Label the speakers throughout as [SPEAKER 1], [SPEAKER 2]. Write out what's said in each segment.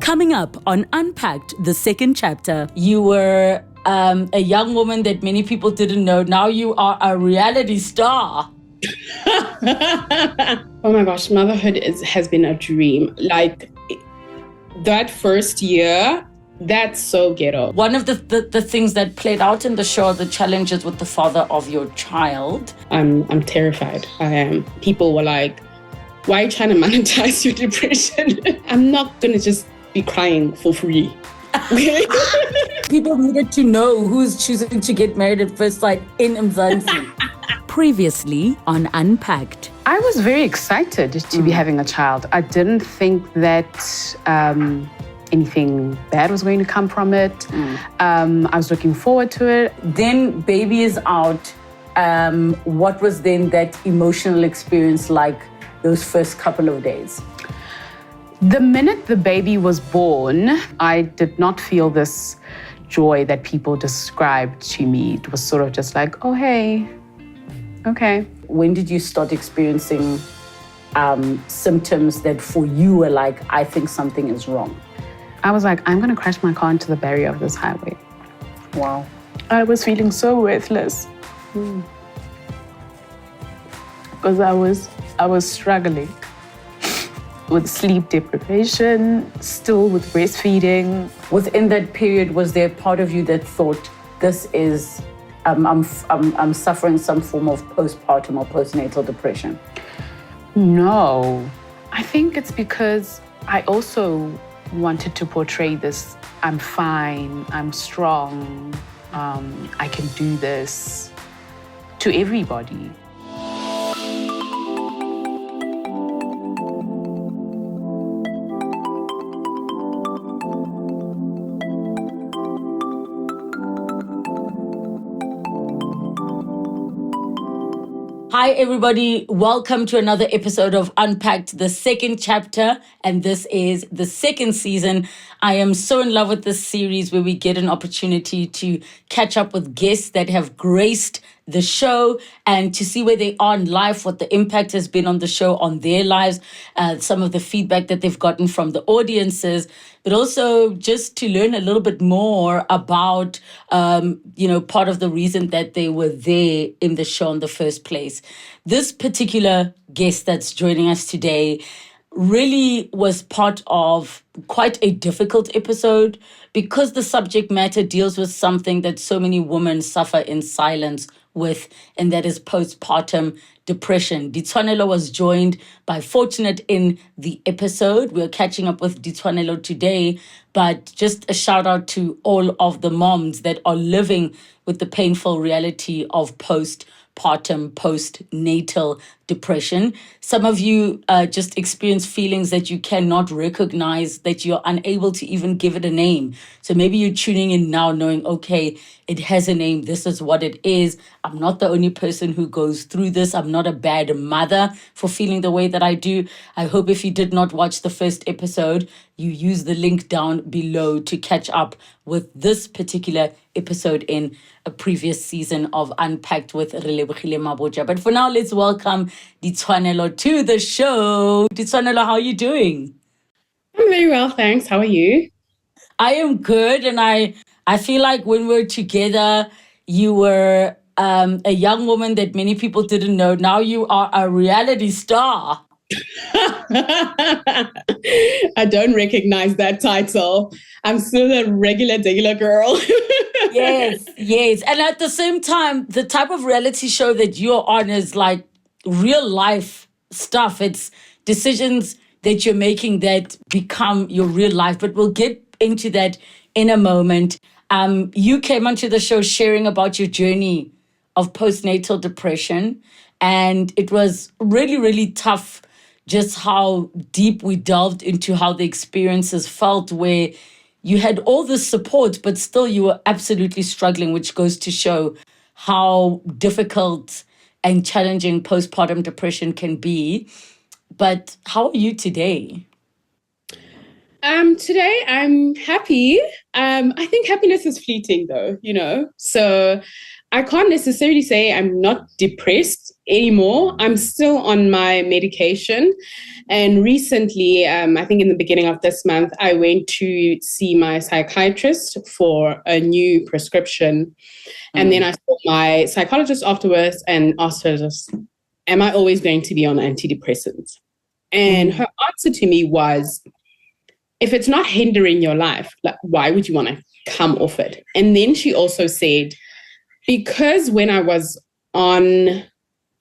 [SPEAKER 1] Coming up on Unpacked, the second chapter. You were a young woman that many people didn't know. Now you are a reality star.
[SPEAKER 2] Oh my gosh, motherhood has been a dream. Like that first year, that's so ghetto.
[SPEAKER 1] One of the things that played out in the show are the challenges with the father of your child.
[SPEAKER 2] I'm terrified. I am. People were like, why are you trying to monetize your depression? I'm not going to just be crying for free.
[SPEAKER 1] People needed to know who's choosing to get married at first sight in Mzansi. Previously on Unpacked.
[SPEAKER 3] I was very excited to be having a child. I didn't think that anything bad was going to come from it. I was looking forward to it.
[SPEAKER 1] Then baby is out. What was then that emotional experience like those first couple of days?
[SPEAKER 3] The minute the baby was born, I did not feel this joy that people described to me. It was sort of just like, oh, hey, okay.
[SPEAKER 1] When did you start experiencing symptoms that for you were like, I think something is wrong?
[SPEAKER 3] I was like, I'm going to crash my car into the barrier of this highway.
[SPEAKER 1] Wow.
[SPEAKER 3] I was feeling so worthless. Because I was struggling with sleep deprivation, still with breastfeeding.
[SPEAKER 1] Within that period, was there a part of you that thought, this is, I'm suffering some form of postpartum or postnatal depression?
[SPEAKER 3] No. I think it's because I also wanted to portray this, I'm fine, I'm strong, I can do this, to everybody.
[SPEAKER 1] Hi, everybody. Welcome to another episode of Unpacked, the second chapter, and this is the second season. I am so in love with this series where we get an opportunity to catch up with guests that have graced the show and to see where they are in life, what the impact has been on the show, on their lives, some of the feedback that they've gotten from the audiences, but also just to learn a little bit more about, part of the reason that they were there in the show in the first place. This particular guest that's joining us today really was part of quite a difficult episode because the subject matter deals with something that so many women suffer in silence with, and that is postpartum depression. Litsoanelo was joined by Fortunate in the episode. We're catching up with Litsoanelo today, but just a shout out to all of the moms that are living with the painful reality of postpartum, postnatal depression. Some of you just experience feelings that you cannot recognize, that you're unable to even give it a name. So maybe you're tuning in now knowing, okay, it has a name. This is what it is. I'm not the only person who goes through this. I'm not a bad mother for feeling the way that I do. I hope if you did not watch the first episode, you use the link down below to catch up with this particular episode in a previous season of Unpacked with Relebogile Mabotja. But for now, let's welcome Litsoanelo to the show. Litsoanelo, how are you doing?
[SPEAKER 2] I'm very well, thanks. How are you?
[SPEAKER 1] I am good, and I feel like when we're together, you were a young woman that many people didn't know. Now you are a reality star.
[SPEAKER 2] I don't recognize that title. I'm still a regular girl.
[SPEAKER 1] Yes. And at the same time, the type of reality show that you're on is like real life stuff. It's decisions that you're making that become your real life. But we'll get into that in a moment. You came onto the show sharing about your journey of postnatal depression. And it was really, really tough just how deep we delved into how the experiences felt, where you had all this support, but still you were absolutely struggling, which goes to show how difficult and challenging postpartum depression can be. But how are you today?
[SPEAKER 2] Today I'm happy. I think happiness is fleeting though, So I can't necessarily say I'm not depressed anymore. I'm still on my medication. And recently, I think in the beginning of this month, I went to see my psychiatrist for a new prescription. And then I saw my psychologist afterwards and asked her, just, am I always going to be on antidepressants? And her answer to me was, if it's not hindering your life, like, why would you want to come off it? And then she also said, because when I was on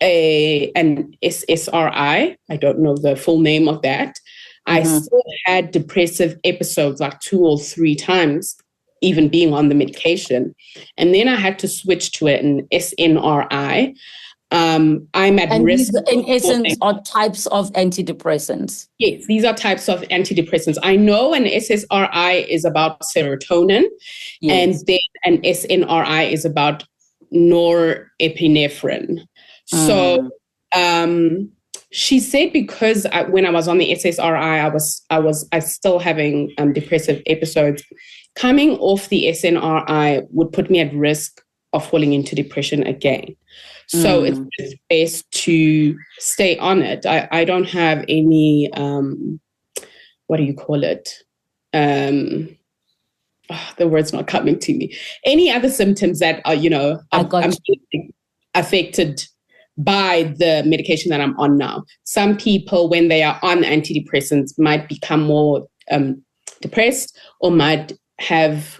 [SPEAKER 2] an SSRI, I don't know the full name of that, I still had depressive episodes like 2 or 3 times, even being on the medication. And then I had to switch to an SNRI. I'm at risk.
[SPEAKER 1] These, in essence, are types of antidepressants.
[SPEAKER 2] Yes, these are types of antidepressants. I know an SSRI is about serotonin, and then an SNRI is about norepinephrine. So she said because when I was on the SSRI, I still having depressive episodes. Coming off the SNRI would put me at risk of falling into depression again. So it's just best to stay on it. I don't have any, what do you call it? The word's not coming to me. Any other symptoms that are, I'm affected by the medication that I'm on now. Some people, when they are on antidepressants, might become more depressed or might have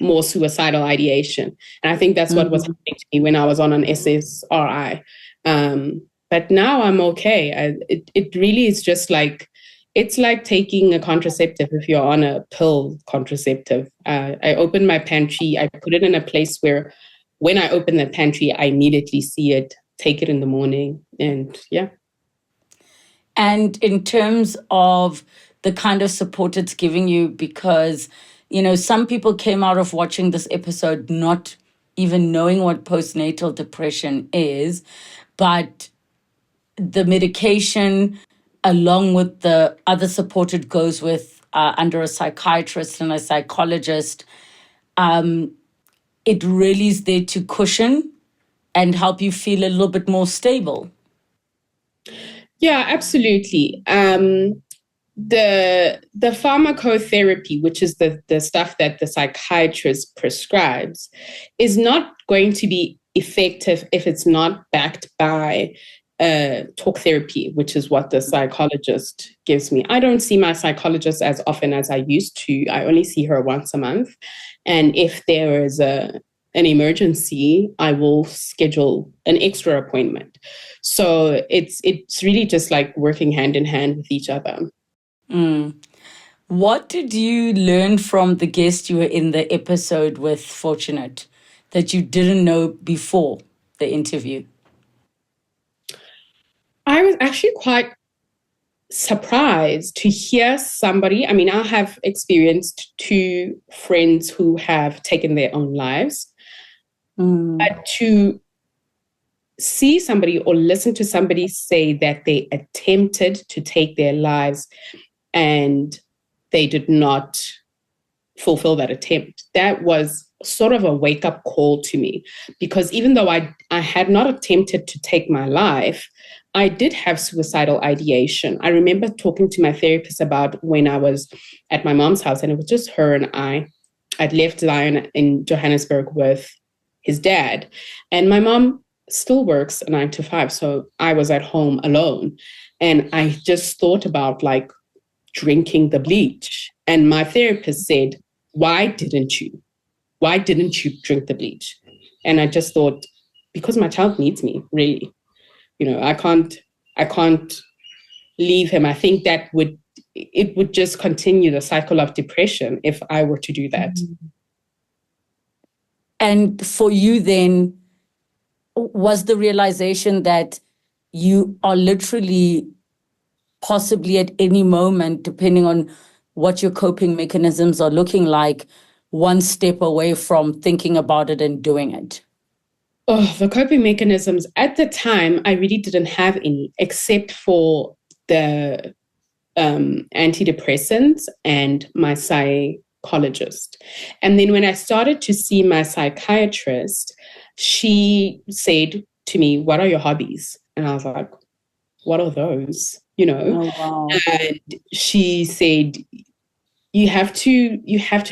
[SPEAKER 2] more suicidal ideation. And I think that's what was happening to me when I was on an SSRI. But now I'm okay. It really is just like, it's like taking a contraceptive if you're on a pill contraceptive. I open my pantry, I put it in a place where when I open the pantry, I immediately see it, take it in the morning, and yeah.
[SPEAKER 1] And in terms of the kind of support it's giving you, because some people came out of watching this episode not even knowing what postnatal depression is, but the medication, along with the other support it goes with under a psychiatrist and a psychologist, it really is there to cushion and help you feel a little bit more stable.
[SPEAKER 2] Yeah, absolutely. The pharmacotherapy, which is the stuff that the psychiatrist prescribes, is not going to be effective if it's not backed by talk therapy, which is what the psychologist gives me. I don't see my psychologist as often as I used to. I only see her once a month. And if there is an emergency, I will schedule an extra appointment. So it's really just like working hand in hand with each other.
[SPEAKER 1] What did you learn from the guest you were in the episode with, Fortunate, that you didn't know before the interview?
[SPEAKER 2] I was actually quite surprised to hear somebody. I mean, I have experienced 2 friends who have taken their own lives. But to see somebody or listen to somebody say that they attempted to take their lives and they did not fulfill that attempt, that was sort of a wake-up call to me. Because even though I had not attempted to take my life, I did have suicidal ideation. I remember talking to my therapist about when I was at my mom's house, and it was just her and I. I'd left Zion in Johannesburg with his dad, and my mom still works a 9 to 5, so I was at home alone. And I just thought about like drinking the bleach. And my therapist said, why didn't you drink the bleach? And I just thought, because my child needs me, really. I can't leave him. I think it would just continue the cycle of depression if I were to do that.
[SPEAKER 1] And for you then, was the realization that you are literally possibly at any moment, depending on what your coping mechanisms are looking like, one step away from thinking about it and doing it?
[SPEAKER 2] Oh, the coping mechanisms at the time, I really didn't have any, except for the antidepressants and my psychologist. And then when I started to see my psychiatrist, she said to me, "What are your hobbies?" And I was like, "What are those?"
[SPEAKER 1] Oh, wow.
[SPEAKER 2] And she said, you have to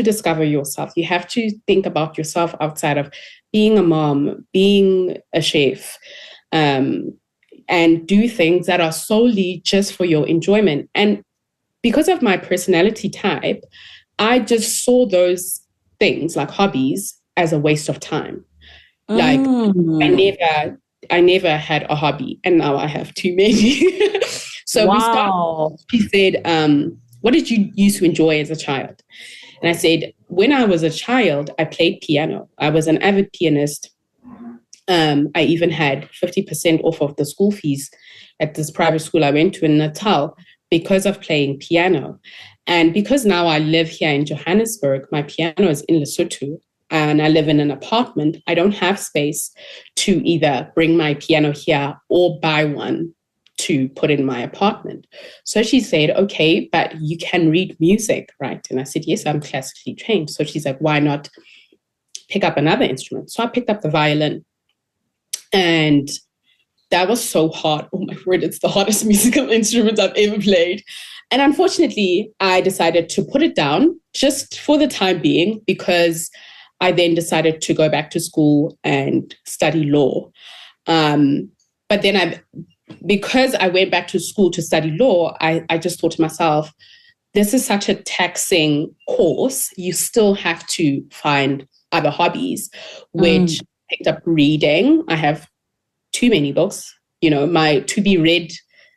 [SPEAKER 2] discover yourself. You have to think about yourself outside of being a mom, being a chef, and do things that are solely just for your enjoyment. And because of my personality type, I just saw those things like hobbies as a waste of time. Like I never had a hobby, and now I have too many. So
[SPEAKER 1] wow.
[SPEAKER 2] She said, what did you used to enjoy as a child? And I said, when I was a child, I played piano. I was an avid pianist. I even had 50% off of the school fees at this private school I went to in Natal because of playing piano. And because now I live here in Johannesburg, my piano is in Lesotho, and I live in an apartment, I don't have space to either bring my piano here or buy one to put in my apartment. So she said, okay, but you can read music, right? And I said, yes, I'm classically trained. So she's like, why not pick up another instrument? So I picked up the violin, and that was so hard. Oh my word, it's the hardest musical instrument I've ever played. And unfortunately, I decided to put it down just for the time being, because I then decided to go back to school and study law. But then because I went back to school to study law, I just thought to myself, this is such a taxing course. You still have to find other hobbies, which picked up reading. I have too many books. My to be read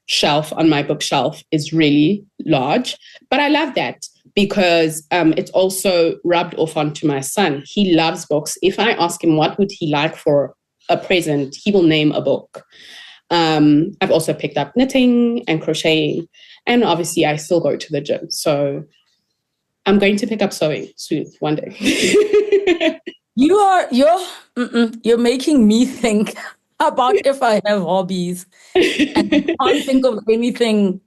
[SPEAKER 2] shelf on my bookshelf is really large, but I love that because it's also rubbed off onto my son. He loves books. If I ask him what would he like for a present, he will name a book. I've also picked up knitting and crocheting, and obviously I still go to the gym. So I'm going to pick up sewing soon, one day.
[SPEAKER 1] You're making me think about if I have hobbies, and I can't think of anything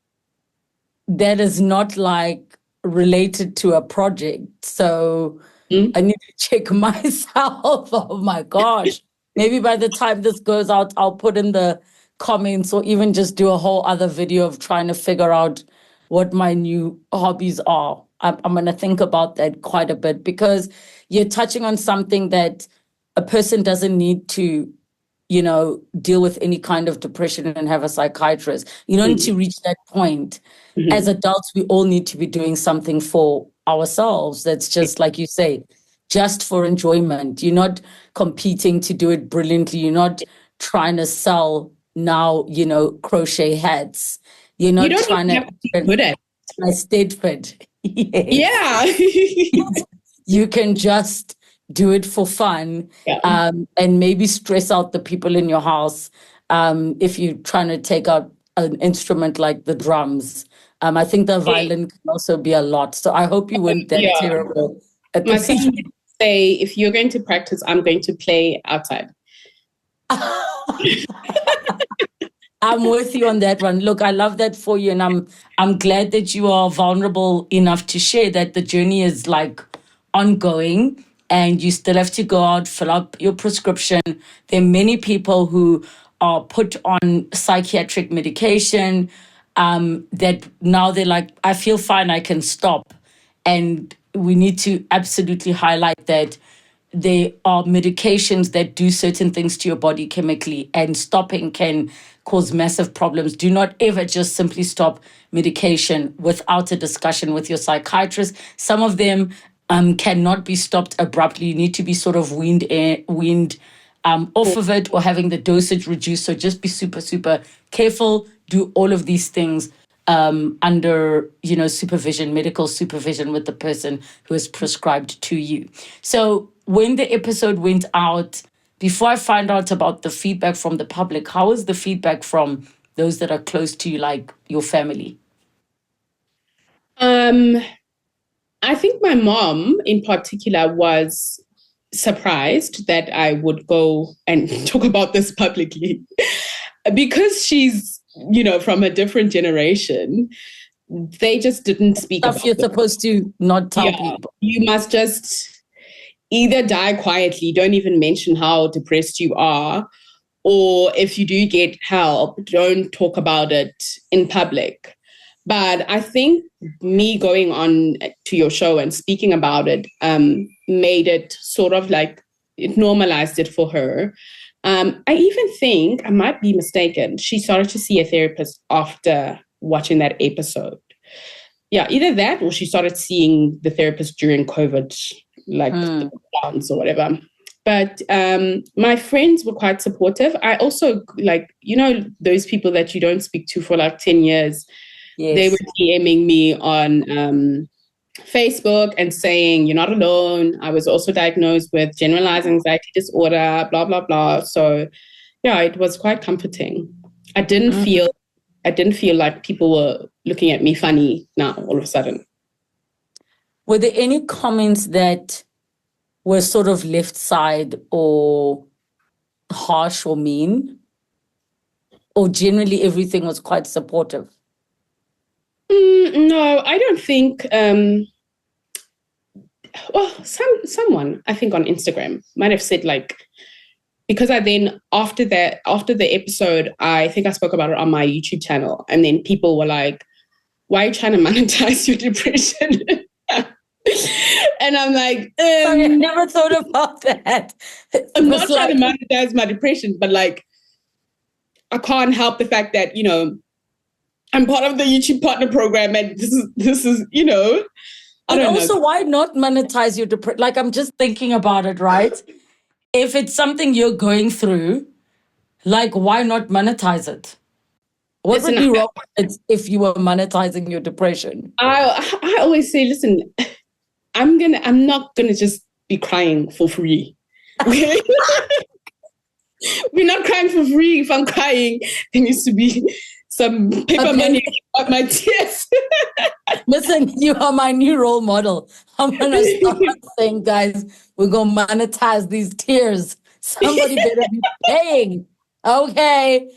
[SPEAKER 1] that is not like related to a project. So I need to check myself. Oh my gosh. Maybe by the time this goes out, I'll put in the comments or even just do a whole other video of trying to figure out what my new hobbies are. I'm going to think about that quite a bit, because you're touching on something that a person doesn't need to, deal with any kind of depression and have a psychiatrist. You don't need to reach that point. As adults, we all need to be doing something for ourselves. That's just like you say, just for enjoyment. You're not competing to do it brilliantly. You're not trying to sell now, crochet hats. You're not trying to
[SPEAKER 2] be good at
[SPEAKER 1] a Stedford.
[SPEAKER 2] Yes. Yeah.
[SPEAKER 1] You can just do it for fun, and maybe stress out the people in your house if you're trying to take out an instrument like the drums. I think the violin can also be a lot. So I hope you weren't that terrible.
[SPEAKER 2] My son would say, if you're going to practice, I'm going to play outside.
[SPEAKER 1] I'm with you on that one. Look, I love that for you, and I'm glad that you are vulnerable enough to share that the journey is like ongoing, and you still have to go out, fill up your prescription. There are many people who are put on psychiatric medication that now they're like, I feel fine, I can stop. And we need to absolutely highlight that there are medications that do certain things to your body chemically, and stopping can cause massive problems. Do not ever just simply stop medication without a discussion with your psychiatrist. Some of them cannot be stopped abruptly. You need to be sort of weaned off of it, or having the dosage reduced. So just be super, super careful. Do all of these things under, supervision, medical supervision with the person who is prescribed to you. So when the episode went out, before I find out about the feedback from the public, how was the feedback from those that are close to you, like your family?
[SPEAKER 2] I think my mom in particular was surprised that I would go and talk about this publicly because she's, from a different generation. They just didn't speak
[SPEAKER 1] stuff
[SPEAKER 2] about
[SPEAKER 1] you're supposed to not tell people.
[SPEAKER 2] You must just, either die quietly, don't even mention how depressed you are, or if you do get help, don't talk about it in public. But I think me going on to your show and speaking about it made it sort of like, it normalized it for her. I even think, I might be mistaken, she started to see a therapist after watching that episode. Yeah, either that or she started seeing the therapist during COVID, like the lockdowns or whatever. But my friends were quite supportive. I also, like, you know, those people that you don't speak to for like 10 years, they were DMing me on Facebook and saying, you're not alone. I was also diagnosed with generalized anxiety disorder, blah, blah, blah. So yeah, it was quite comforting. I didn't feel like people were looking at me funny now all of a sudden.
[SPEAKER 1] Were there any comments that were sort of left side or harsh or mean? Or generally everything was quite supportive?
[SPEAKER 2] No, I don't think. Well, someone I think on Instagram might have said, like, because I then after the episode, I think I spoke about it on my YouTube channel, and then people were like, "Why are you trying to monetize your depression?" And I'm like,
[SPEAKER 1] I never thought about that.
[SPEAKER 2] I'm not trying to monetize my depression, but like, I can't help the fact that, you know, I'm part of the YouTube partner program, and this is, you know.
[SPEAKER 1] And also, why not monetize your depression? Like, I'm just thinking about it, right? If it's something you're going through, like, why not monetize it? What would be wrong if you were monetizing your depression?
[SPEAKER 2] I always say, listen, I'm not gonna just be crying for free. Okay? We're not crying for free. If I'm crying, there needs to be some paper money on my tears.
[SPEAKER 1] Listen, you are my new role model. I'm gonna start saying, guys, we're gonna monetize these tears. Somebody better be paying. Okay.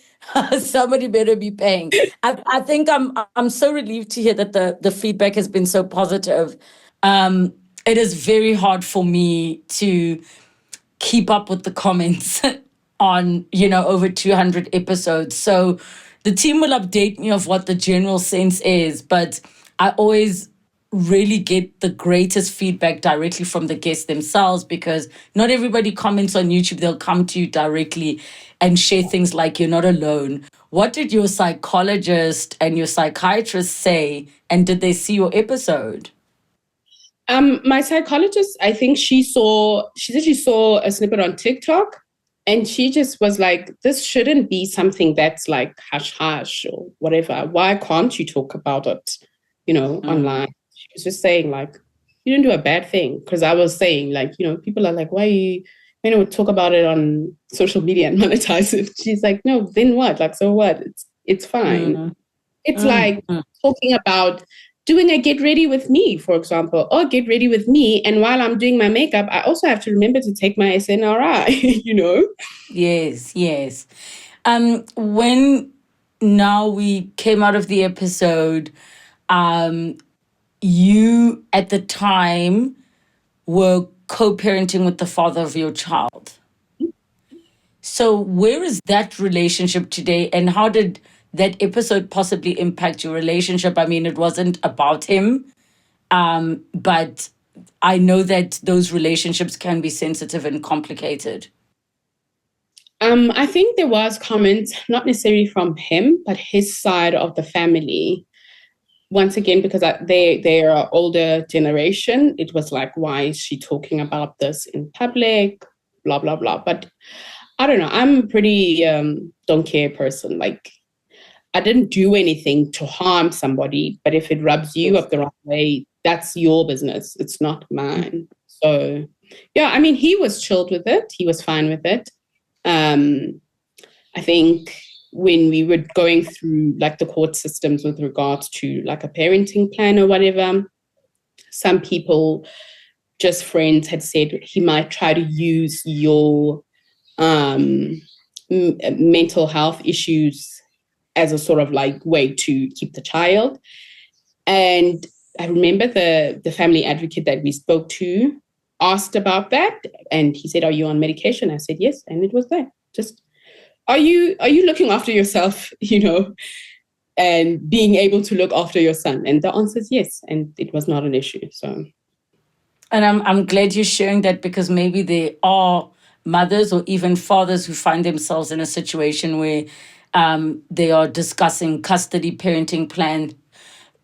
[SPEAKER 1] Somebody better be paying. I think I'm so relieved to hear that the feedback has been so positive. It is very hard for me to keep up with the comments on, you know, over 200 episodes. So the team will update me of what the general sense is, but I always really get the greatest feedback directly from the guests themselves, because not everybody comments on YouTube. They'll come to you directly and share things like, you're not alone. What did your psychologist and your psychiatrist say? And did they see your episode?
[SPEAKER 2] My psychologist, I think she said she saw a snippet on TikTok, and she just was like, this shouldn't be something that's like hush hush or whatever. Why can't you talk about it, you know, online? She was just saying, like, you didn't do a bad thing. Because I was saying, like, you know, people are like, why you know, talk about it on social media and monetize it? She's like, no, then what? Like, so what? It's fine. It's like talking about doing a get ready with me, for example, or get ready with me. And while I'm doing my makeup, I also have to remember to take my SNRI, you know?
[SPEAKER 1] Yes. When now we came out of the episode, you at the time were co-parenting with the father of your child. So where is that relationship today, and how did that episode possibly impact your relationship? I mean, it wasn't about him, but I know that those relationships can be sensitive and complicated.
[SPEAKER 2] I think there was comments, not necessarily from him, but his side of the family. Once again, because they are older generation, it was like, why is she talking about this in public? Blah, blah, blah. But I don't know. I'm a pretty don't care person. Like, I didn't do anything to harm somebody, but if it rubs you up the wrong way, that's your business. It's not mine. So, yeah, I mean, he was chilled with it. He was fine with it. I think when we were going through like the court systems with regards to like a parenting plan or whatever, some people, just friends, had said he might try to use your mental health issues as a sort of like way to keep the child. And I remember the family advocate that we spoke to, asked about that, and he said, "Are you on medication?" I said, "Yes," and it was there. Just, are you looking after yourself, and being able to look after your son? And the answer is yes, and it was not an issue. So,
[SPEAKER 1] and I'm glad you're sharing that, because maybe there are mothers or even fathers who find themselves in a situation where they are discussing custody parenting plan.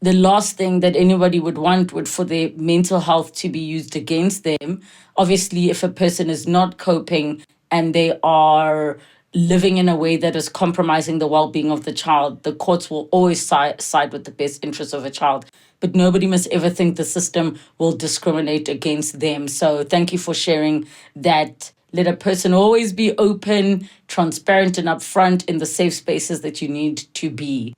[SPEAKER 1] The last thing that anybody would want would for their mental health to be used against them. Obviously, if a person is not coping and they are living in a way that is compromising the well-being of the child, the courts will always side with the best interests of a child. But nobody must ever think the system will discriminate against them. So thank you for sharing that. Let a person always be open, transparent, and upfront in the safe spaces that you need to be.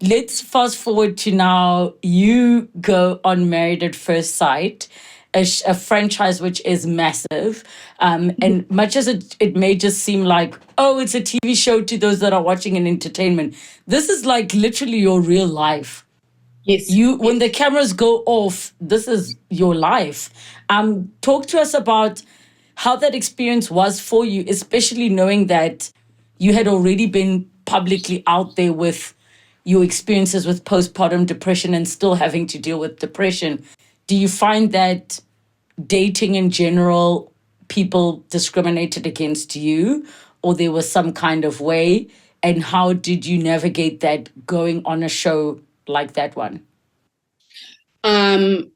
[SPEAKER 1] Let's fast forward to now. You go on Married at First Sight, a franchise which is massive. And much as it may just seem like, oh, it's a TV show to those that are watching in entertainment, this is like literally your real life.
[SPEAKER 2] yes.
[SPEAKER 1] When the cameras go off, this is your life. Talk to us about how that experience was for you, especially knowing that you had already been publicly out there with your experiences with postpartum depression and still having to deal with depression. Do you find that dating in general, people discriminated against you, or there was some kind of way? And how did you navigate that going on a show like that one?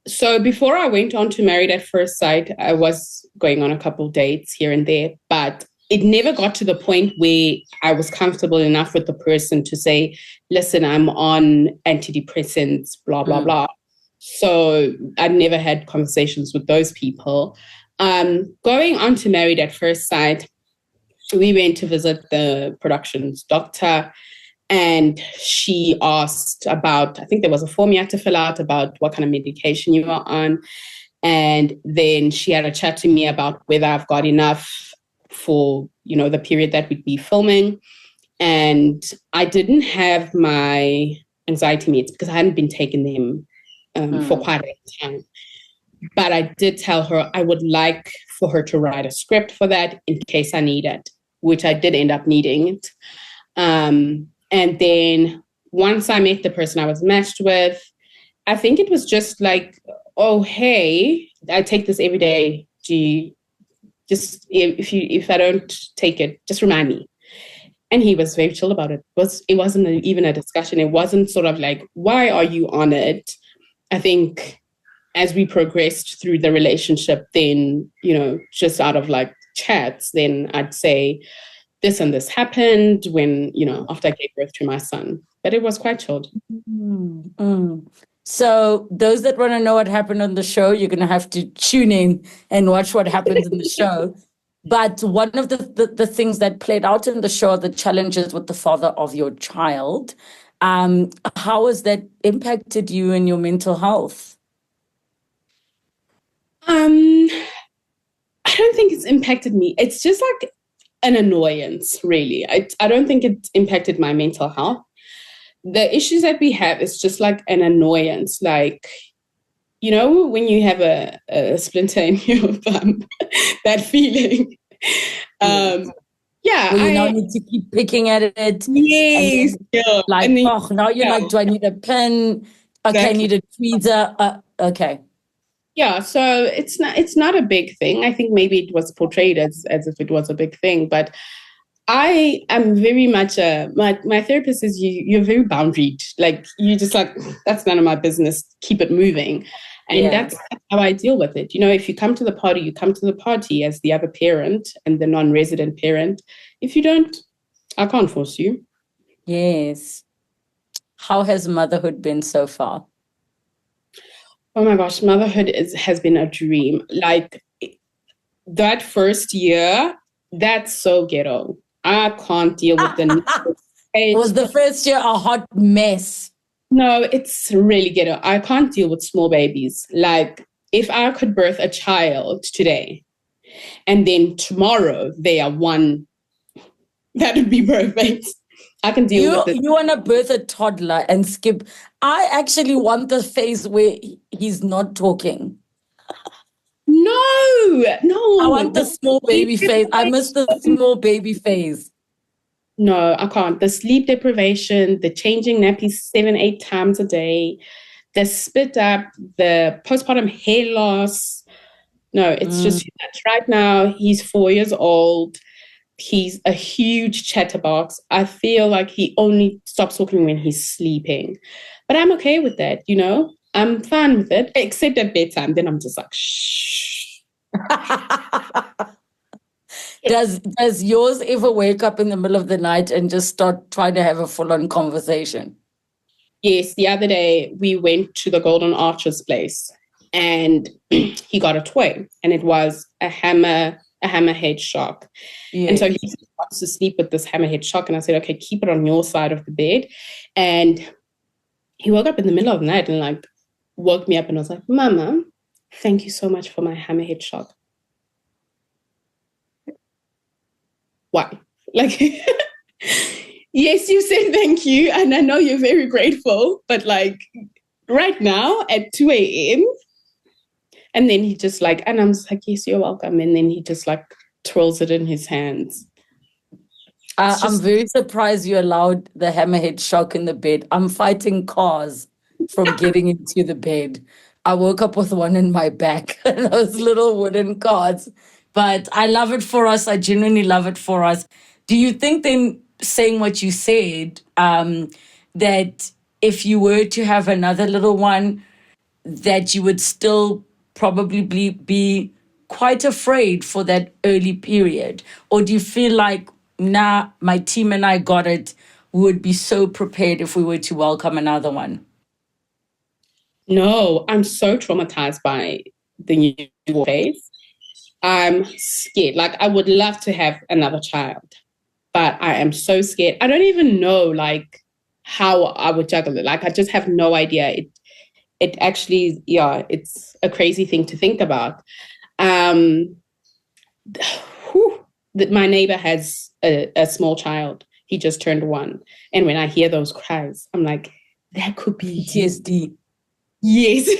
[SPEAKER 2] So before I went on to Married at First Sight, I was going on a couple dates here and there, but it never got to the point where I was comfortable enough with the person to say, listen, I'm on antidepressants, blah, blah, blah. So I never had conversations with those people. Going on to Married at First Sight, we went to visit the production's doctor, and she asked about, I think there was a form you had to fill out about what kind of medication you were on. And then she had a chat to me about whether I've got enough for, the period that we'd be filming. And I didn't have my anxiety meds because I hadn't been taking them for quite a time. But I did tell her I would like for her to write a script for that in case I need it, which I did end up needing it. And then once I met the person I was matched with, I think it was just like, oh, hey, I take this every day. Just if I don't take it, just remind me. And he was very chill about it. It wasn't even a discussion. It wasn't sort of like, why are you on it? I think as we progressed through the relationship, then, just out of like chats, then I'd say this and this happened when, after I gave birth to my son. But it was quite chilled.
[SPEAKER 1] So those that want to know what happened on the show, you're going to have to tune in and watch what happens in the show. But one of the things that played out in the show are the challenges with the father of your child. How has that impacted you and your mental health?
[SPEAKER 2] I don't think it's impacted me. It's just like an annoyance, really. I don't think it impacted my mental health. The issues that we have is just like an annoyance, like, when you have a splinter in your thumb, that feeling. Yeah.
[SPEAKER 1] Well, you now need to keep picking at it.
[SPEAKER 2] Yes. Yeah.
[SPEAKER 1] Like, now you're like, do I need a pen? Okay, exactly. I need a tweezer. Okay.
[SPEAKER 2] Yeah, so it's not a big thing. I think maybe it was portrayed as if it was a big thing, but I am very much my therapist is you're very boundaried. Like, you just like, that's none of my business. Keep it moving. And that's how I deal with it. If you come to the party, you come to the party as the other parent and the non-resident parent. If you don't, I can't force you.
[SPEAKER 1] Yes. How has motherhood been so far?
[SPEAKER 2] Oh my gosh, motherhood has been a dream. Like, that first year, that's so ghetto. I can't deal with the
[SPEAKER 1] Was the first year a hot mess?
[SPEAKER 2] No, it's really ghetto. I can't deal with small babies. Like, if I could birth a child today and then tomorrow they are one, that would be perfect. I can deal with it.
[SPEAKER 1] You want to birth a toddler and skip. I actually want the phase where he's not talking.
[SPEAKER 2] No,
[SPEAKER 1] I want the small baby phase. I miss the small baby phase.
[SPEAKER 2] No, I can't. The sleep deprivation, the changing nappies 7-8 times a day, the spit up, the postpartum hair loss. No, it's just too much. Right now, he's 4 years old. He's a huge chatterbox. I feel like he only stops talking when he's sleeping. But I'm okay with that, you know? I'm fine with it, except at bedtime. Then I'm just like, shh.
[SPEAKER 1] Does yours ever wake up in the middle of the night and just start trying to have a full-on conversation?
[SPEAKER 2] Yes, the other day we went to the Golden Arches place and he got a toy and it was a hammerhead shark. Yes. And so he wants to sleep with this hammerhead shark. And I said, okay, keep it on your side of the bed. And he woke up in the middle of the night and like woke me up and was like, Mama, thank you so much for my hammerhead shark. Why? Like, yes, you said thank you. And I know you're very grateful. But like right now at 2 a.m. And then he just like, and I'm just like, yes, you're welcome. And then he just like twirls it in his hands.
[SPEAKER 1] I'm very surprised you allowed the hammerhead shark in the bed. I'm fighting cars from getting into the bed. I woke up with one in my back, those little wooden cars. But I love it for us. I genuinely love it for us. Do you think then, saying what you said, that if you were to have another little one, that you would still probably be quite afraid for that early period? Or do you feel like, nah, my team and I got it, we would be so prepared if we were to welcome another one?
[SPEAKER 2] No, I'm so traumatized by the new phase. I'm scared. Like, I would love to have another child, but I am so scared. I don't even know, like, how I would juggle it. Like, I just have no idea. It actually, yeah, it's a crazy thing to think about. My neighbor has a small child. He just turned 1. And when I hear those cries, I'm like, that could be
[SPEAKER 1] PTSD.
[SPEAKER 2] Yes.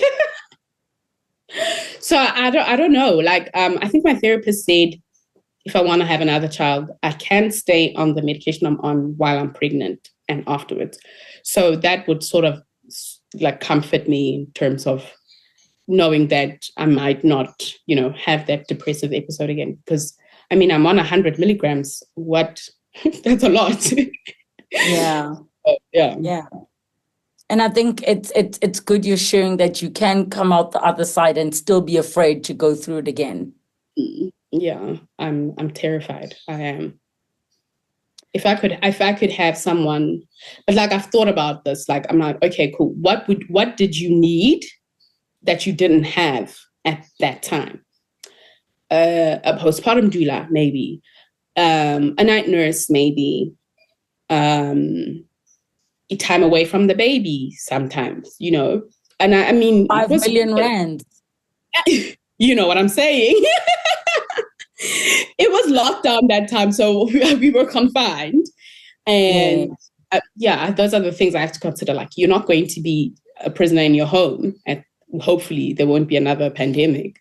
[SPEAKER 2] So I don't know. Like, I think my therapist said if I want to have another child, I can stay on the medication I'm on while I'm pregnant and afterwards. So that would sort of like comfort me in terms of knowing that I might not, you know, have that depressive episode again. Because I mean, I'm on 100 milligrams. That's a lot.
[SPEAKER 1] Yeah.
[SPEAKER 2] Yeah.
[SPEAKER 1] Yeah. And I think it's good you're sharing that you can come out the other side and still be afraid to go through it again.
[SPEAKER 2] Yeah, I'm terrified. I am. If I could have someone, but like I've thought about this, like I'm like, okay, cool. What did you need that you didn't have at that time? A postpartum doula, maybe. A night nurse, maybe. Time away from the baby sometimes, you know. And I mean,
[SPEAKER 1] 5 million rand.
[SPEAKER 2] You know what I'm saying? It was lockdown that time, so we were confined. And those are the things I have to consider. Like, you're not going to be a prisoner in your home, and hopefully there won't be another pandemic.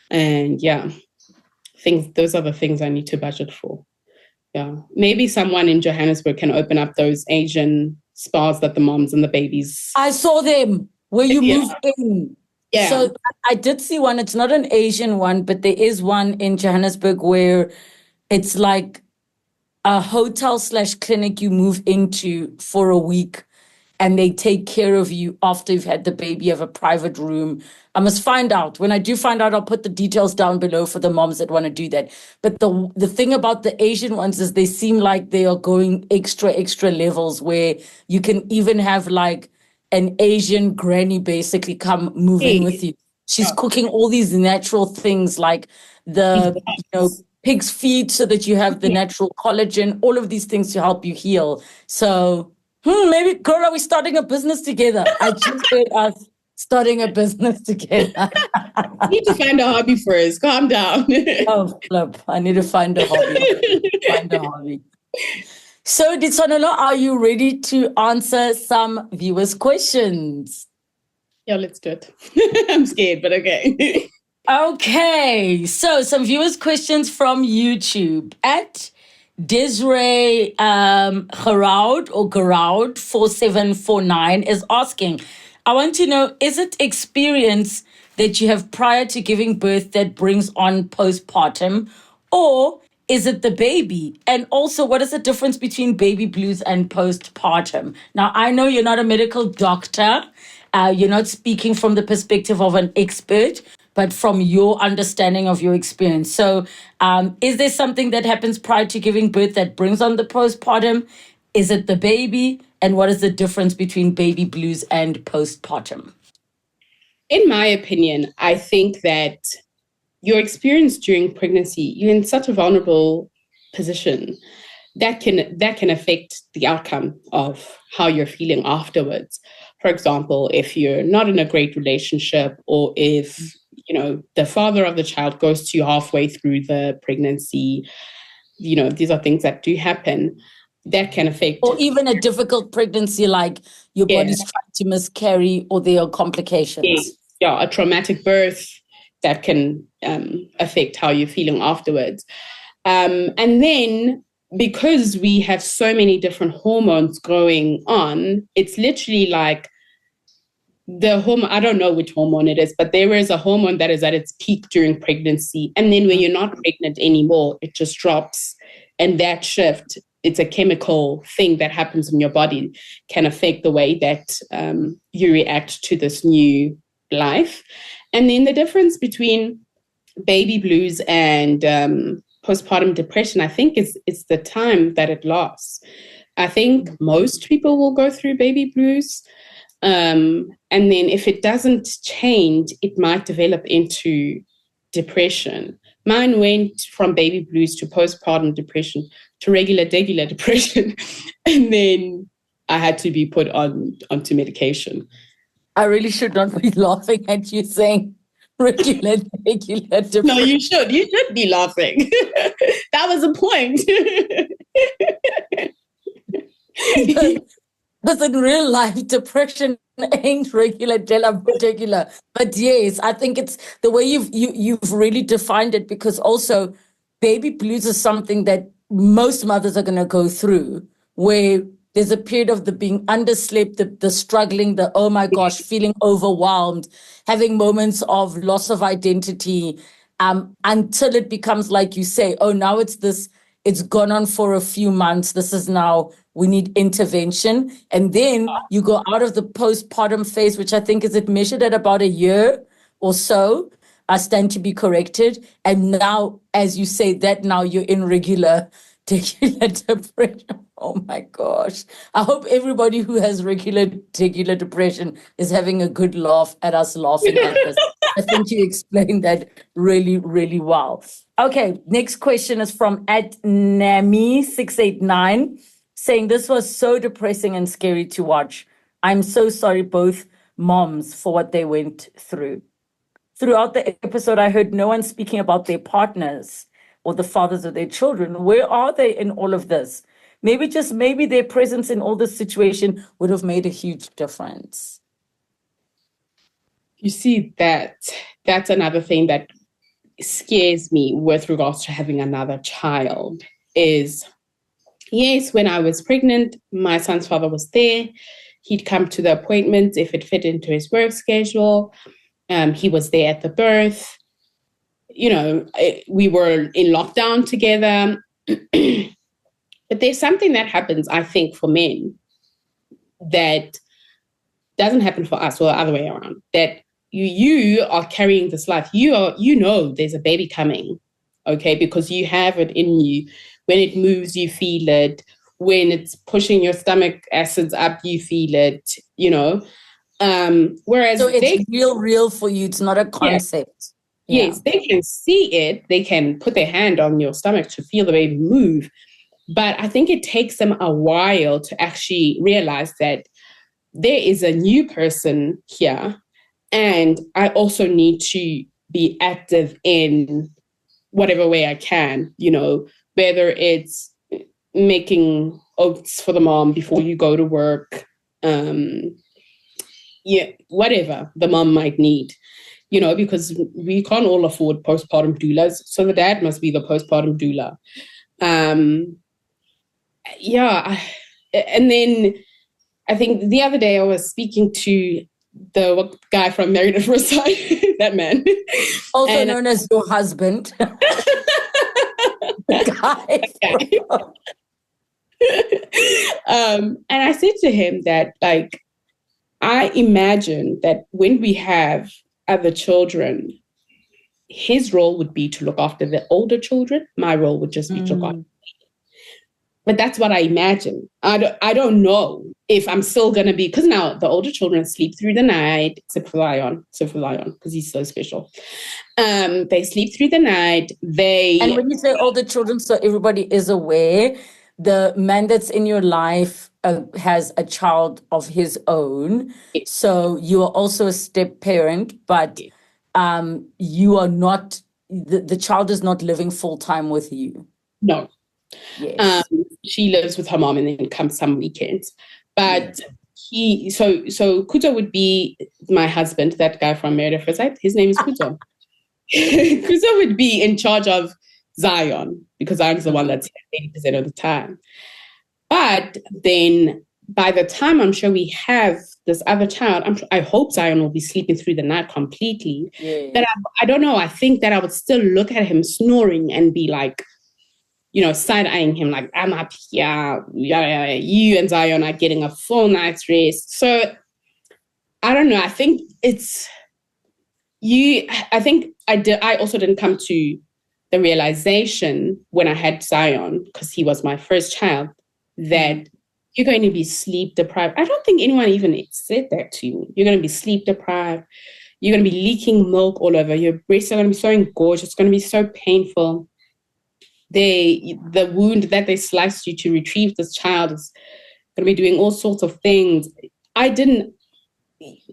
[SPEAKER 2] And those are the things I need to budget for. Yeah, maybe someone in Johannesburg can open up those Asian spas that the moms and the babies.
[SPEAKER 1] I saw them where you move in.
[SPEAKER 2] Yeah.
[SPEAKER 1] So I did see one. It's not an Asian one, but there is one in Johannesburg where it's like a hotel/clinic you move into for a week and they take care of you after you've had the baby. You have a private room. I must find out. When I do find out, I'll put the details down below for the moms that want to do that. But the thing about the Asian ones is they seem like they are going extra levels where you can even have like an Asian granny basically come move in with you. She's cooking all these natural things like the pig's feet so that you have the natural collagen, all of these things to help you heal. So maybe, girl, are we starting a business together? I just heard us starting a business together.
[SPEAKER 2] You need to find a hobby first. Calm down.
[SPEAKER 1] Oh, flip. I need to find a hobby. So, Litsoanelo, are you ready to answer some viewers' questions?
[SPEAKER 2] Yeah, let's do it. I'm scared, but okay.
[SPEAKER 1] Okay, so some viewers' questions from YouTube at Desiree Garaud 4749 is asking, I want to know, is it experience that you have prior to giving birth that brings on postpartum, or is it the baby? And also, what is the difference between baby blues and postpartum? Now, I know you're not a medical doctor. You're not speaking from the perspective of an expert, but from your understanding of your experience. So is there something that happens prior to giving birth that brings on the postpartum? Is it the baby? And what is the difference between baby blues and postpartum?
[SPEAKER 2] In my opinion, I think that your experience during pregnancy, you're in such a vulnerable position that can affect the outcome of how you're feeling afterwards. For example, if you're not in a great relationship, or if the father of the child goes to you halfway through the pregnancy, these are things that do happen that can affect.
[SPEAKER 1] Or even a difficult pregnancy, like your body's trying to miscarry, or there are complications.
[SPEAKER 2] Yeah, a traumatic birth that can affect how you're feeling afterwards. And then, because we have so many different hormones going on, it's literally like the hormone, I don't know which hormone it is, but there is a hormone that is at its peak during pregnancy. And then when you're not pregnant anymore, it just drops. And that shift, it's a chemical thing that happens in your body, can affect the way that you react to this new life. And then the difference between baby blues and postpartum depression, I think, is the time that it lasts. I think most people will go through baby blues. And then if it doesn't change, it might develop into depression. Mine went from baby blues to postpartum depression to regular depression. And then I had to be put onto medication.
[SPEAKER 1] I really should not be laughing at you saying regular depression.
[SPEAKER 2] No, you should. You should be laughing. That was the point.
[SPEAKER 1] Because in real life, depression ain't regular But yes, I think it's the way you've really defined it, because also baby blues is something that most mothers are going to go through, where there's a period of the being underslept, the struggling, the oh my gosh, feeling overwhelmed, having moments of loss of identity, until it becomes, like you say, oh, now it's gone on for a few months. This is now, we need intervention. And then you go out of the postpartum phase, which I think is measured at about a year or so. I stand to be corrected. And now, as you say, that now you're in regular depression. Oh my gosh. I hope everybody who has regular depression is having a good laugh at us laughing at this. I think you explained that really, really well. Okay, next question is from @Nami689, saying this was so depressing and scary to watch. I'm so sorry, both moms, for what they went through. Throughout the episode, I heard no one speaking about their partners or the fathers of their children. Where are they in all of this? Maybe their presence in all this situation would have made a huge difference.
[SPEAKER 2] You see, that's another thing that scares me with regards to having another child is, yes, when I was pregnant, my son's father was there. He'd come to the appointments if it fit into his work schedule. He was there at the birth. We were in lockdown together. But there's something that happens, I think, for men that doesn't happen for us, or the other way around, that you are carrying this life. You know there's a baby coming, okay, because you have it in you. When it moves, you feel it. When it's pushing your stomach acids up, you feel it, Whereas
[SPEAKER 1] so it's real for you. It's not a concept.
[SPEAKER 2] Yeah. Yes, they can see it. They can put their hand on your stomach to feel the baby move. But I think it takes them a while to actually realize that there is a new person here. And I also need to be active in whatever way I can, whether it's making oats for the mom before you go to work, whatever the mom might need. because we can't all afford postpartum doulas. So the dad must be the postpartum doula. And then I think the other day I was speaking to the guy from Married at First Sight, that man.
[SPEAKER 1] Also known as your husband. Guy.
[SPEAKER 2] And I said to him that, like, I imagine that when we have other children, his role would be to look after the older children. My role would just be to look after. But that's what I imagine. I don't know if I'm still going to be, because now the older children sleep through the night, except for Lion, because he's so special. They sleep through the night.
[SPEAKER 1] And when you say older children, so everybody is aware, the man that's in your life has a child of his own.
[SPEAKER 2] Yes.
[SPEAKER 1] So you are also a step parent, but you are not, the child is not living full time with you.
[SPEAKER 2] No.
[SPEAKER 1] Yes.
[SPEAKER 2] She lives with her mom and then comes some weekends. But so Kuto would be my husband, that guy from Married at First Sight. His name is Kuto. Kuto would be in charge of Zion, because Zion's the one that's 80% of the time. But then by the time I'm sure we have this other child, I hope Zion will be sleeping through the night completely.
[SPEAKER 1] Yeah.
[SPEAKER 2] But I don't know. I think that I would still look at him snoring and be like, side-eyeing him like, I'm up here, you and Zion are getting a full night's rest. So I don't know. I think I also didn't come to the realization when I had Zion, because he was my first child, that you're going to be sleep deprived. I don't think anyone even said that to you. You're going to be sleep deprived. You're going to be leaking milk all over. Your breasts are going to be so engorged. It's going to be so painful. The wound that they sliced you to retrieve this child is going to be doing all sorts of things. I didn't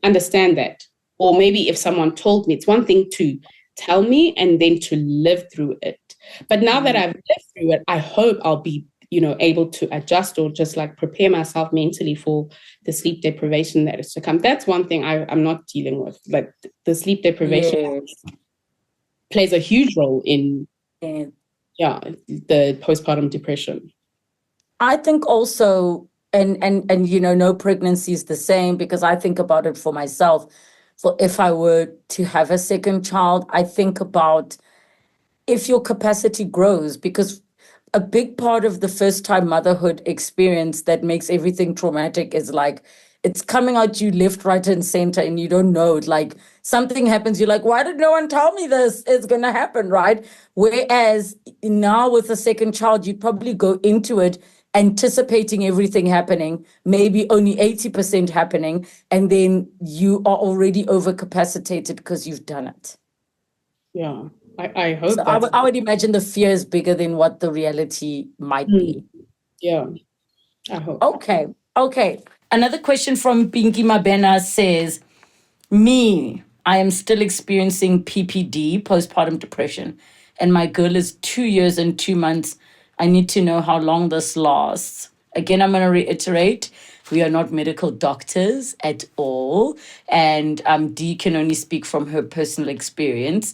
[SPEAKER 2] understand that. Or maybe if someone told me, it's one thing to tell me and then to live through it. But now that I've lived through it, I hope I'll be, able to adjust or just like prepare myself mentally for the sleep deprivation that is to come. That's one thing I'm not dealing with. Like the sleep deprivation plays a huge role in the postpartum depression.
[SPEAKER 1] I think also, and no pregnancy is the same, because I think about it for myself. So if I were to have a second child, I think about if your capacity grows, because a big part of the first time motherhood experience that makes everything traumatic is like, it's coming at you left, right, and center, and you don't know. Like something happens, you're like, why did no one tell me this? It's going to happen, right? Whereas now with a second child, you'd probably go into it anticipating everything happening, maybe only 80% happening, and then you are already overcapacitated because you've done it.
[SPEAKER 2] Yeah, I hope
[SPEAKER 1] so I would imagine the fear is bigger than what the reality might be.
[SPEAKER 2] Yeah, I hope.
[SPEAKER 1] Okay. Another question from Pinky Mabena says, I am still experiencing PPD, postpartum depression, and my girl is 2 years and 2 months. I need to know how long this lasts. Again, I'm going to reiterate, we are not medical doctors at all. And Dee can only speak from her personal experience.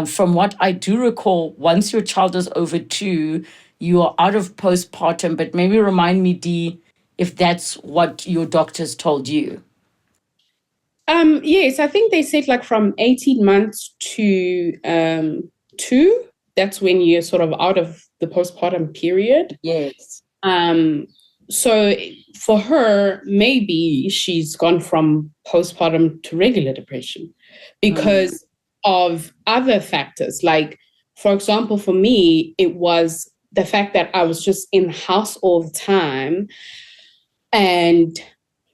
[SPEAKER 1] From what I do recall, once your child is over 2, you are out of postpartum. But maybe remind me, Dee, if that's what your doctors told you.
[SPEAKER 2] Yes, I think they said like from 18 months to 2, that's when you're sort of out of the postpartum period.
[SPEAKER 1] Yes.
[SPEAKER 2] So for her, maybe she's gone from postpartum to regular depression because of other factors. Like, for example, for me, it was the fact that I was just in the house all the time and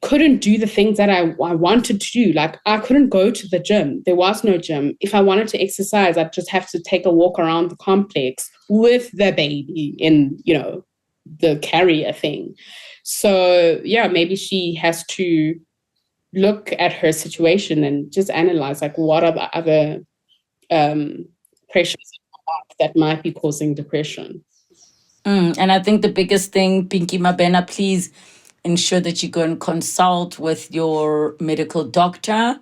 [SPEAKER 2] couldn't do the things that I wanted to do. Like I couldn't go to the gym. There was no gym. If I wanted to exercise, I'd just have to take a walk around the complex with the baby in, the carrier thing. So yeah, maybe she has to look at her situation and just analyze like what are the other pressures that might be causing depression.
[SPEAKER 1] And I think the biggest thing, Pinky Mabena, please ensure that you go and consult with your medical doctor.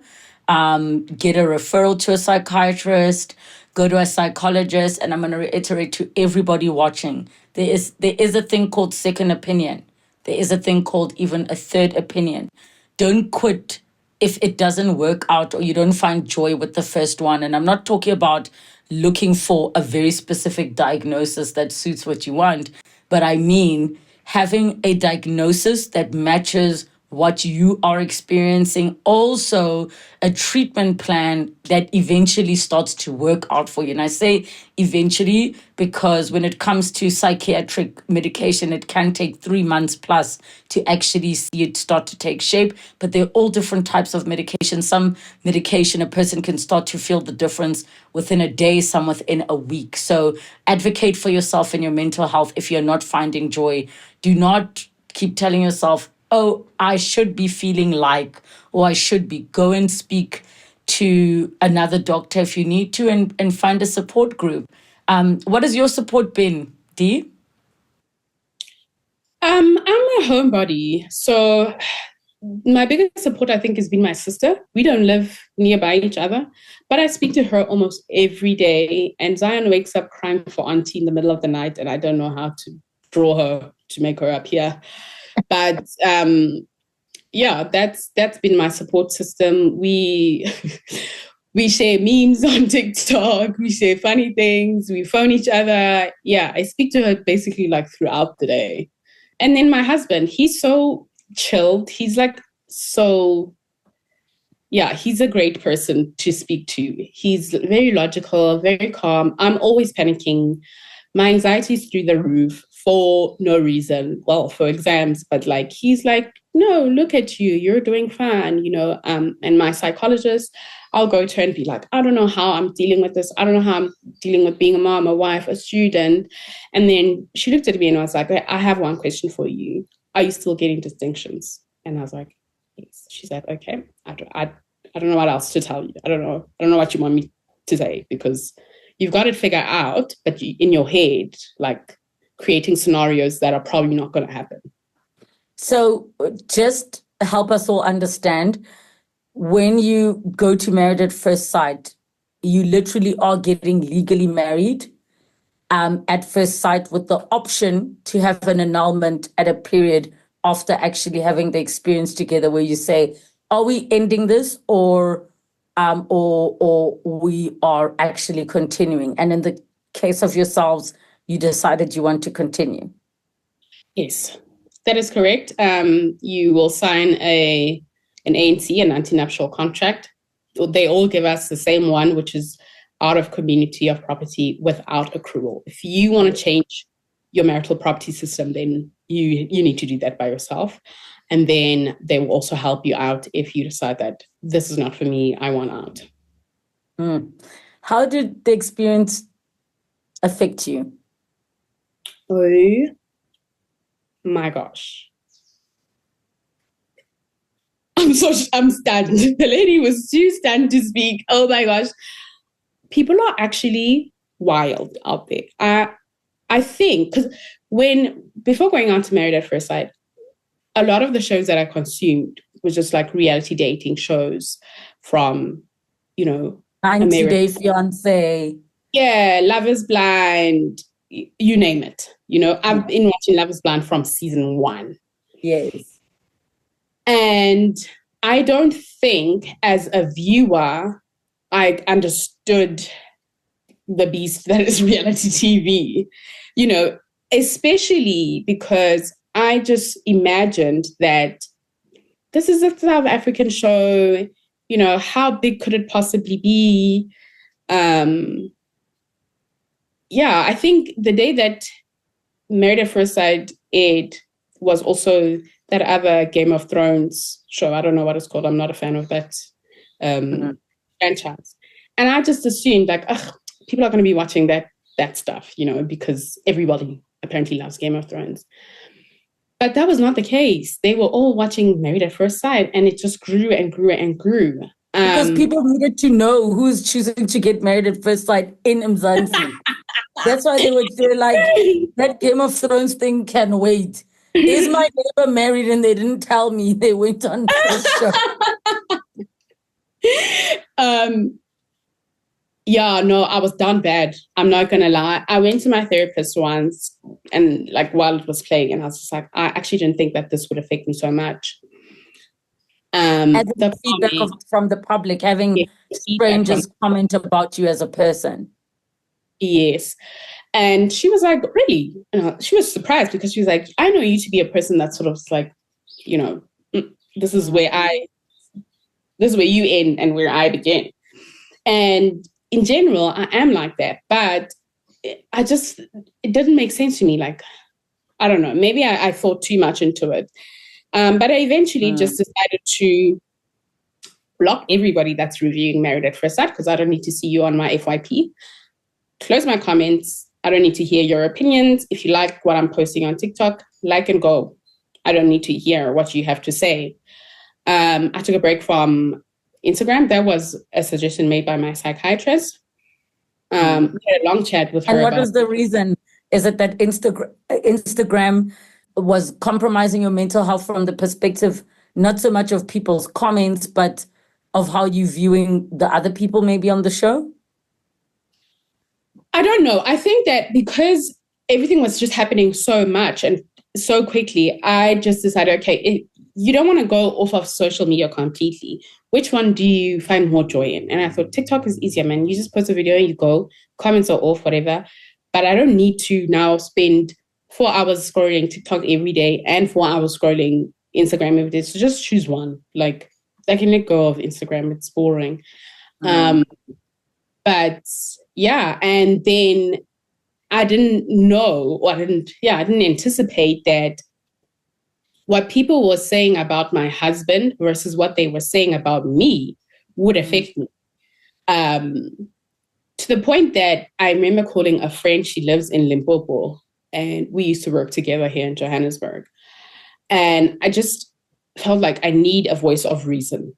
[SPEAKER 1] get a referral to a psychiatrist, go to a psychologist. And I'm going to reiterate to everybody watching, there is a thing called second opinion. There is a thing called even a third opinion. Don't quit if it doesn't work out or you don't find joy with the first one. And I'm not talking about looking for a very specific diagnosis that suits what you want, but I mean having a diagnosis that matches what you are experiencing, also a treatment plan that eventually starts to work out for you. And I say eventually because when it comes to psychiatric medication, it can take 3 months plus to actually see it start to take shape. But they're all different types of medication. Some medication, a person can start to feel the difference within a day, some within a week. So advocate for yourself and your mental health if you're not finding joy. Do not keep telling yourself, oh, I should be feeling like, or I should be. Go and speak to another doctor if you need to and find a support group. What has your support been, Dee?
[SPEAKER 2] I'm a homebody. So my biggest support, I think, has been my sister. We don't live nearby each other, but I speak to her almost every day. And Zion wakes up crying for auntie in the middle of the night, and I don't know how to draw her to make her appear. But yeah, that's been my support system. We share memes on TikTok. We share funny things. We phone each other. Yeah, I speak to her basically like throughout the day. And then my husband, he's so chilled. He's like so, yeah, he's a great person to speak to. He's very logical, very calm. I'm always panicking. My anxiety is through the roof for no reason. Well, for exams, but like he's like, no, look at you, you're doing fine, you know. And my psychologist, I'll go to her and be like, I don't know how I'm dealing with this. I don't know how I'm dealing with being a mom, a wife, a student. And then she looked at me and I was like, I have one question for you. Are you still getting distinctions? And I was like, yes. She's like, okay. I don't know what else to tell you. I don't know what you want me to say, because you've got it figured out, but in your head, like creating scenarios that are probably not going to happen.
[SPEAKER 1] So just help us all understand, when you go to Married at First Sight, you literally are getting legally married at first sight with the option to have an annulment at a period after actually having the experience together, where you say, are we ending this or we are actually continuing? And in the case of yourselves, you decided you want to continue.
[SPEAKER 2] Yes, that is correct. You will sign an ANC, an anti-nuptial contract. They all give us the same one, which is out of community of property without accrual. If you want to change your marital property system, then you need to do that by yourself. And then they will also help you out if you decide that this is not for me, I want out.
[SPEAKER 1] How did the experience affect you?
[SPEAKER 2] Oh my gosh. I'm stunned. The lady was too stunned to speak. Oh my gosh. People are actually wild out there. I think, because before going on to Married at First Sight, a lot of the shows that I consumed was just like reality dating shows from,
[SPEAKER 1] 90 Day Fiancé.
[SPEAKER 2] Yeah, Love is Blind, you name it. I've been watching Love is Blind from season 1.
[SPEAKER 1] Yes.
[SPEAKER 2] And I don't think as a viewer, I understood the beast that is reality TV, especially because I just imagined that this is a South African show, how big could it possibly be? I think the day that Married at First Sight aired was also that other Game of Thrones show. I don't know what it's called. I'm not a fan of that franchise. And I just assumed like, people are going to be watching that stuff, because everybody apparently loves Game of Thrones. But that was not the case. They were all watching Married at First Sight, and it just grew and grew and grew.
[SPEAKER 1] Because people needed to know who's choosing to get married at first sight in Mzansi. That's why they're like, that Game of Thrones thing can wait. Is my neighbor married and they didn't tell me? They went on the show.
[SPEAKER 2] Yeah, no, I was down bad. I'm not gonna lie. I went to my therapist once, and like while it was playing, and I was just like, I actually didn't think that this would affect me so much.
[SPEAKER 1] The feedback from the public, having strangers comment about you as a person.
[SPEAKER 2] Yes. And she was like, really? She was surprised because she was like, I know you to be a person that's sort of like, you know, this is where you end and where I begin. And in general, I am like that. But it didn't make sense to me. Like, I don't know, maybe I thought too much into it. But I eventually just decided to block everybody that's reviewing Married at First Sight because I don't need to see you on my FYP. Close my comments. I don't need to hear your opinions. If you like what I'm posting on TikTok, like and go. I don't need to hear what you have to say. I took a break from Instagram. That was a suggestion made by my psychiatrist. We had a long chat with her.
[SPEAKER 1] And what was the reason? Is it that Instagram was compromising your mental health from the perspective, not so much of people's comments, but of how you viewing the other people maybe on the show?
[SPEAKER 2] I don't know. I think that because everything was just happening so much and so quickly, I just decided, okay, you don't want to go off of social media completely. Which one do you find more joy in? And I thought TikTok is easier, man. You just post a video and you go, comments are off, whatever. But I don't need to now spend 4 hours scrolling TikTok every day and 4 hours scrolling Instagram every day. So just choose one. Like, I can let go of Instagram. It's boring. But yeah, and then I didn't anticipate that what people were saying about my husband versus what they were saying about me would affect me. To the point that I remember calling a friend, she lives in Limpopo, and we used to work together here in Johannesburg. And I just felt like I need a voice of reason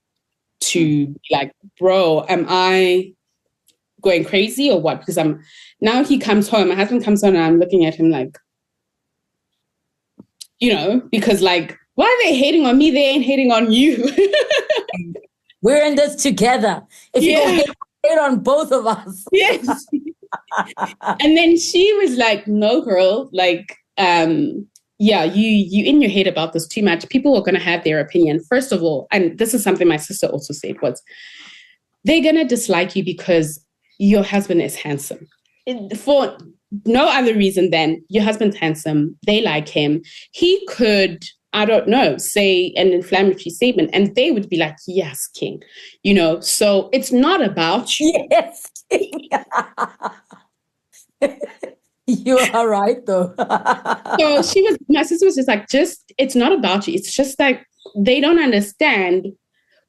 [SPEAKER 2] to be like, bro, am I going crazy or what? Because now he comes home, my husband comes home, and I'm looking at him like, because like, why are they hating on me? They ain't hating on you.
[SPEAKER 1] We're in this together. If you don't hate on both of us.
[SPEAKER 2] Yes. And then she was like, no, girl, like, you in your head about this too much. People are going to have their opinion. First of all, and this is something my sister also said, was they're going to dislike you because your husband is handsome. For no other reason than your husband's handsome. They like him. He could, I don't know, say an inflammatory statement and they would be like, yes, king. So it's not about you.
[SPEAKER 1] Yes, king. You are right, though.
[SPEAKER 2] So my sister was just like, it's not about you. It's just like they don't understand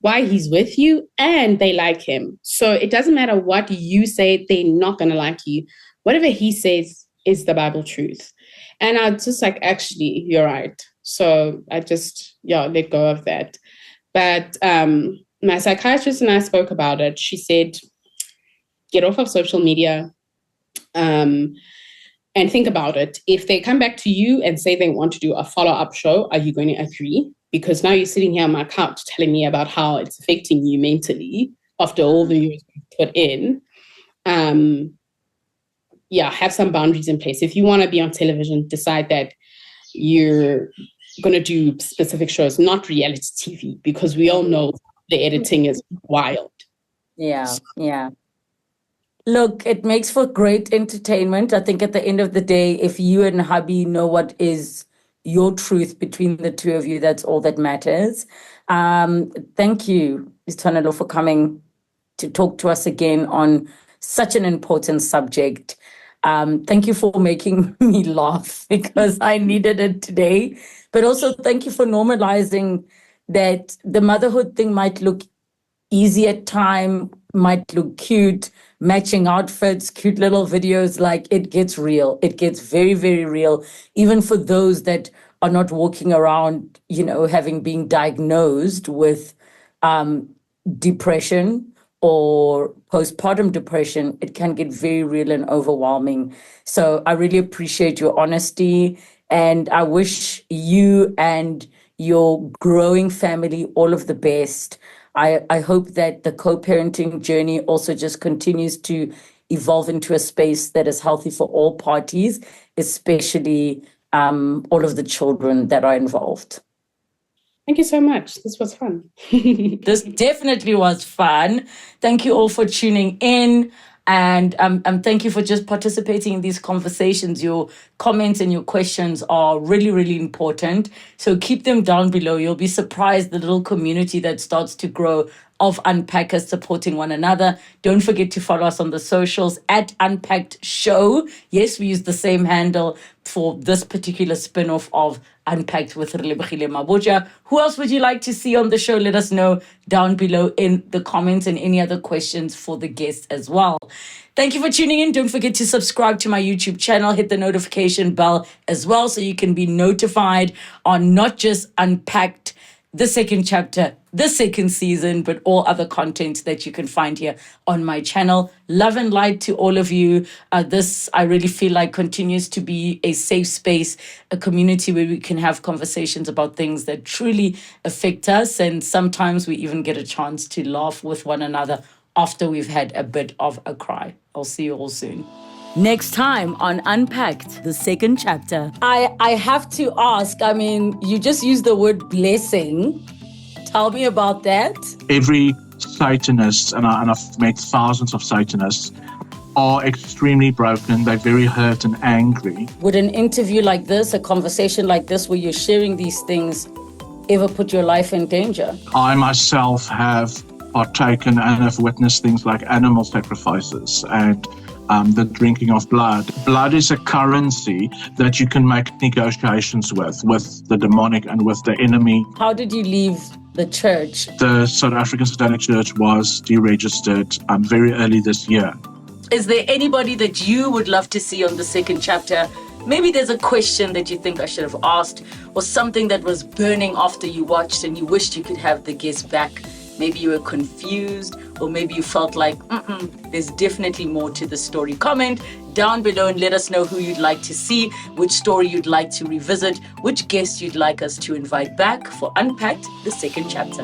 [SPEAKER 2] why he's with you and they like him. So it doesn't matter what you say, they're not going to like you. Whatever he says is the Bible truth. And I was just like, actually, you're right. So I just, let go of that. But my psychiatrist and I spoke about it. She said, get off of social media and think about it. If they come back to you and say they want to do a follow-up show, are you going to agree? Because now you're sitting here on my couch telling me about how it's affecting you mentally after all the years you've put in. Have some boundaries in place. If you want to be on television, decide that you're going to do specific shows, not reality TV, because we all know the editing is wild.
[SPEAKER 1] Yeah. Look, it makes for great entertainment. I think at the end of the day, if you and hubby know what is your truth between the two of you, that's all that matters. Thank you, Litsoanelo, for coming to talk to us again on such an important subject. Thank you for making me laugh because I needed it today. But also thank you for normalizing that the motherhood thing might look easy at time, might look cute, matching outfits, cute little videos. Like, it gets real. It gets very, very real, even for those that are not walking around, having been diagnosed with depression or postpartum depression. It can get very real and overwhelming. So I really appreciate your honesty, and I wish you and your growing family all of the best. I hope that the co-parenting journey also just continues to evolve into a space that is healthy for all parties, especially all of the children that are involved.
[SPEAKER 2] Thank you so much. This was fun.
[SPEAKER 1] This definitely was fun. Thank you all for tuning in. And thank you for just participating in these conversations. Your comments and your questions are really, really important. So keep them down below. You'll be surprised the little community that starts to grow of Unpackers supporting one another. Don't forget to follow us on the socials at Unpacked Show. Yes, we use the same handle for this particular spin-off of Unpacked with Relebogile Mabotja. Who else would you like to see on the show? Let us know down below in the comments, and any other questions for the guests as well. Thank you for tuning in. Don't forget to subscribe to my YouTube channel. Hit the notification bell as well so you can be notified on not just Unpacked, the second chapter, the second season, but all other content that you can find here on my channel. Love and light to all of you. This, I really feel like, continues to be a safe space, a community where we can have conversations about things that truly affect us. And sometimes we even get a chance to laugh with one another after we've had a bit of a cry. I'll see you all soon. Next time on Unpacked, the second chapter. I have to ask, I mean, you just used the word blessing. Tell me about that.
[SPEAKER 4] Every Satanist, and I've met thousands of Satanists, are extremely broken. They're very hurt and angry.
[SPEAKER 1] Would an interview like this, a conversation like this, where you're sharing these things, ever put your life in danger?
[SPEAKER 4] I myself have partaken and have witnessed things like animal sacrifices and the drinking of blood. Blood is a currency that you can make negotiations with the demonic and with the enemy.
[SPEAKER 1] How did you leave the church?
[SPEAKER 4] The South African Satanic Church was deregistered very early this year.
[SPEAKER 1] Is there anybody that you would love to see on the second chapter? Maybe there's a question that you think I should have asked, or something that was burning after you watched and you wished you could have the guest back. Maybe you were confused, or maybe you felt like, there's definitely more to the story. Comment down below and let us know who you'd like to see, which story you'd like to revisit, which guest you'd like us to invite back for Unpacked, the second chapter.